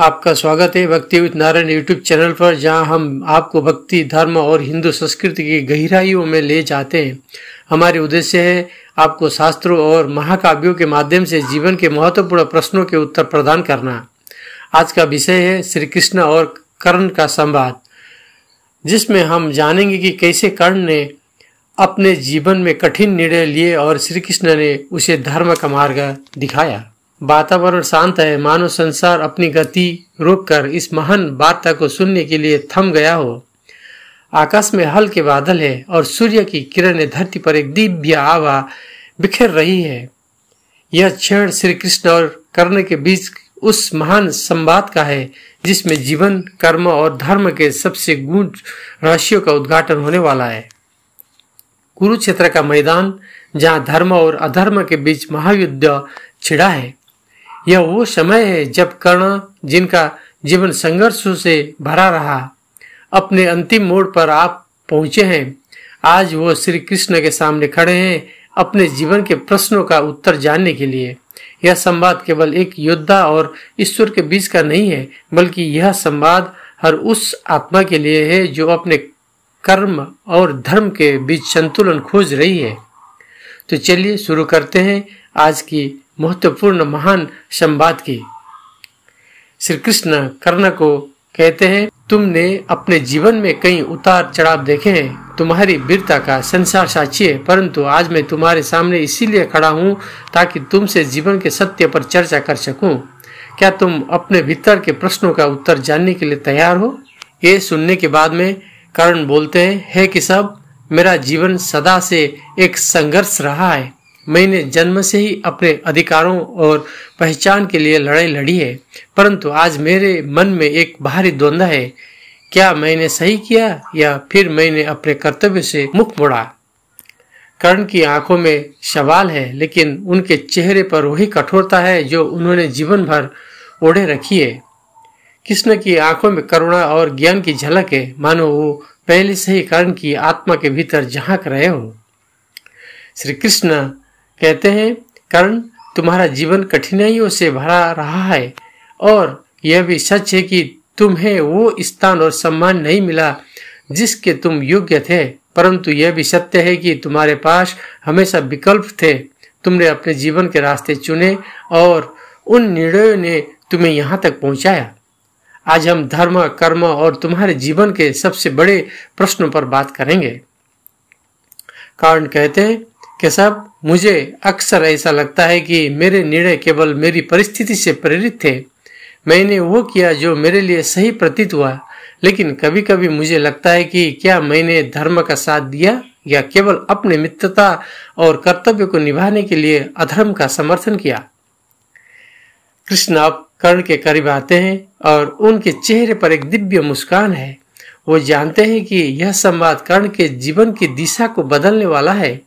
आपका स्वागत है भक्ति विद नारायण यूट्यूब चैनल पर, जहां हम आपको भक्ति, धर्म और हिंदू संस्कृति की गहराइयों में ले जाते हैं। हमारे उद्देश्य है आपको शास्त्रों और महाकाव्यों के माध्यम से जीवन के महत्वपूर्ण प्रश्नों के उत्तर प्रदान करना। आज का विषय है श्री कृष्ण और कर्ण का संवाद, जिसमें हम जानेंगे कि कैसे कर्ण ने अपने जीवन में कठिन निर्णय लिए और श्री कृष्ण ने उसे धर्म का मार्ग दिखाया। वातावरण शांत है, मानो संसार अपनी गति रोककर इस महान वार्ता को सुनने के लिए थम गया हो। आकाश में हल्के बादल है और सूर्य की किरणें धरती पर एक दिव्य आभा बिखेर रही है। यह क्षण श्री कृष्ण और कर्ण के बीच उस महान संवाद का है जिसमें जीवन, कर्म और धर्म के सबसे गूढ़ रहस्यों का उद्घाटन होने वाला है। कुरुक्षेत्र का मैदान, जहाँ धर्म और अधर्म के बीच महायुद्ध छिड़ा है। यह वो समय है जब कर्ण, जिनका जीवन संघर्षों से भरा रहा, अपने अंतिम मोड़ पर आप पहुंचे हैं। आज वो श्री कृष्ण के सामने खड़े हैं अपने जीवन के प्रश्नों का उत्तर जानने के लिए। यह संवाद केवल एक योद्धा और ईश्वर के बीच का नहीं है, बल्कि यह संवाद हर उस आत्मा के लिए है जो अपने कर्म और धर्म के बीच संतुलन खोज रही है। तो चलिए शुरू करते हैं आज की महत्वपूर्ण महान संवाद की। श्री कृष्ण कर्ण को कहते हैं, तुमने अपने जीवन में कई उतार चढ़ाव देखे हैं। तुम्हारी वीरता का संसार साक्षी है, परंतु आज मैं तुम्हारे सामने इसीलिए खड़ा हूँ ताकि तुमसे जीवन के सत्य पर चर्चा कर सकूं। क्या तुम अपने भीतर के प्रश्नों का उत्तर जानने के लिए तैयार हो? ये सुनने के बाद में कर्ण बोलते हैं, हे केशव, मेरा जीवन सदा से एक संघर्ष रहा है। मैंने जन्म से ही अपने अधिकारों और पहचान के लिए लड़ाई लड़ी है, परंतु आज मेरे मन में एक बाहरी द्वंद्व है। क्या मैंने सही किया या फिर मैंने अपने कर्तव्य से मुख मोड़ा? कर्ण की आंखों में सवाल है, लेकिन उनके चेहरे पर वही कठोरता है जो उन्होंने जीवन भर ओढ़े रखी है। कृष्ण की आंखों में करुणा और ज्ञान की झलक है, मानो वो पहले से ही कर्ण की आत्मा के भीतर झांक रहे हो। श्री कृष्ण कहते हैं, कर्ण, तुम्हारा जीवन कठिनाइयों से भरा रहा है और यह भी सच है कि तुम्हें वो स्थान और सम्मान नहीं मिला जिसके तुम योग्य थे, परंतु यह भी सत्य है कि तुम्हारे पास हमेशा विकल्प थे। तुमने अपने जीवन के रास्ते चुने और उन निर्णयों ने तुम्हें यहाँ तक पहुँचाया। आज हम धर्म, कर्म और तुम्हारे जीवन के सबसे बड़े प्रश्नों पर बात करेंगे। कर्ण कहते हैं, केशव, मुझे अक्सर ऐसा लगता है कि मेरे निर्णय केवल मेरी परिस्थिति से प्रेरित थे। मैंने वो किया जो मेरे लिए सही प्रतीत हुआ, लेकिन कभी कभी मुझे लगता है कि क्या मैंने धर्म का साथ दिया या केवल अपने मित्रता और कर्तव्य को निभाने के लिए अधर्म का समर्थन किया। कृष्ण अब कर्ण के करीब आते हैं और उनके चेहरे पर एक दिव्य मुस्कान है। वो जानते हैं कि यह संवाद कर्ण के जीवन की दिशा को बदलने वाला है।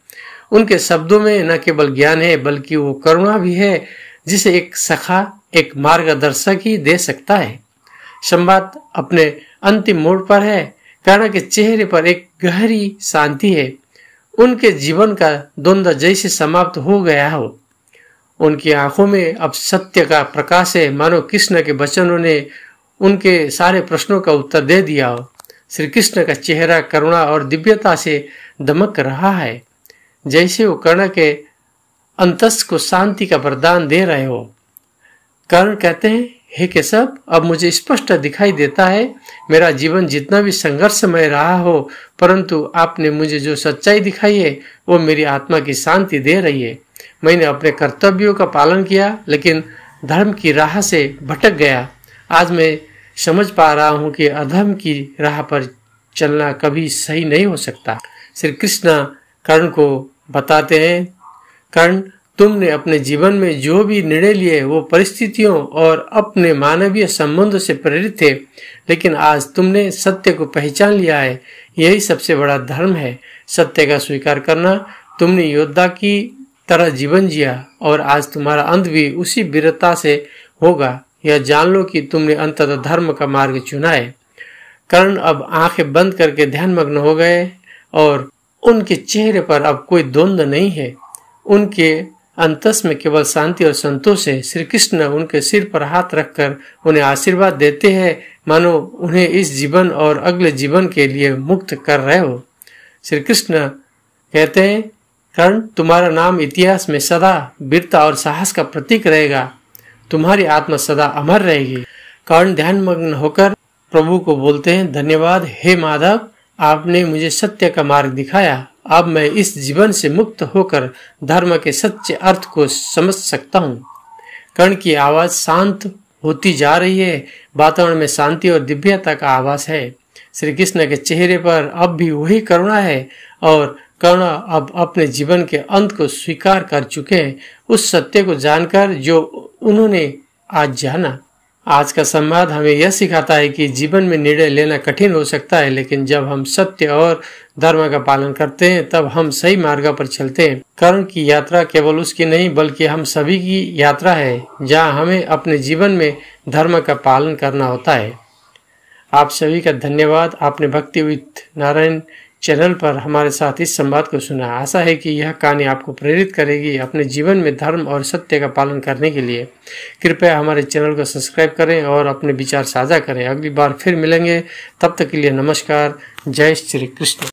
उनके शब्दों में न केवल ज्ञान है, बल्कि वो करुणा भी है जिसे एक सखा, एक मार्गदर्शक ही दे सकता है। संवाद अपने अंतिम मोड़ पर है। कर्ण के चेहरे पर एक गहरी शांति है। उनके जीवन का द्वंद्व जैसे समाप्त हो गया हो। उनकी आंखों में अब सत्य का प्रकाश है, मानो कृष्ण के वचनों ने उनके सारे प्रश्नों का उत्तर दे दिया हो। श्री कृष्ण का चेहरा करुणा और दिव्यता से दमक रहा है, जैसे वो कर्ण के अंतस को शांति का वरदान दे रहे हो। कर्ण कहते हैं, हे केशव, अब मुझे स्पष्ट दिखाई देता है मेरा जीवन जितना भी संघर्षमय रहा हो, परंतु आपने मुझे जो सच्चाई दिखाई है वो मेरी आत्मा की शांति दे रही है। मैंने अपने कर्तव्यों का पालन किया, लेकिन धर्म की राह से भटक गया। आज मैं समझ पा रहा हूँ कि अधर्म की राह पर चलना कभी सही नहीं हो सकता। श्री कृष्ण कर्ण को बताते हैं, कर्ण, तुमने अपने जीवन में जो भी निर्णय लिए वो परिस्थितियों और अपने मानवीय संबंधों से प्रेरित थे, लेकिन आज तुमने सत्य को पहचान लिया है। यही सबसे बड़ा धर्म है, सत्य का स्वीकार करना। तुमने योद्धा की तरह जीवन जिया और आज तुम्हारा अंत भी उसी वीरता से होगा। यह जान लो कि तुमने अंततः धर्म का मार्ग चुना है। कर्ण अब आंखें बंद करके ध्यानमग्न हो गए और उनके चेहरे पर अब कोई द्वंद्व नहीं है। उनके अंतस में केवल शांति और संतोष है। श्री कृष्ण उनके सिर पर हाथ रखकर उन्हें आशीर्वाद देते हैं, मानो उन्हें इस जीवन और अगले जीवन के लिए मुक्त कर रहे हो। श्री कृष्ण कहते हैं, कर्ण, तुम्हारा नाम इतिहास में सदा वीरता और साहस का प्रतीक रहेगा। तुम्हारी आत्मा सदा अमर रहेगी। कर्ण ध्यानमग्न होकर प्रभु को बोलते हैं, धन्यवाद हे माधव, आपने मुझे सत्य का मार्ग दिखाया। अब मैं इस जीवन से मुक्त होकर धर्म के सच्चे अर्थ को समझ सकता हूँ। कर्ण की आवाज शांत होती जा रही है। वातावरण में शांति और दिव्यता का आवाज है। श्री कृष्ण के चेहरे पर अब भी वही करुणा है और कर्ण अब अपने जीवन के अंत को स्वीकार कर चुके हैं, उस सत्य को जानकर जो उन्होंने आज जाना। आज का संवाद हमें यह सिखाता है कि जीवन में निर्णय लेना कठिन हो सकता है, लेकिन जब हम सत्य और धर्म का पालन करते हैं तब हम सही मार्ग पर चलते हैं। कर्ण की यात्रा केवल उसकी नहीं बल्कि हम सभी की यात्रा है, जहां हमें अपने जीवन में धर्म का पालन करना होता है। आप सभी का धन्यवाद। आपने भक्ति विद नारायण चैनल पर हमारे साथ इस संवाद को सुना। आशा है कि यह कहानी आपको प्रेरित करेगी अपने जीवन में धर्म और सत्य का पालन करने के लिए। कृपया हमारे चैनल को सब्सक्राइब करें और अपने विचार साझा करें। अगली बार फिर मिलेंगे, तब तक के लिए नमस्कार। जय श्री कृष्ण।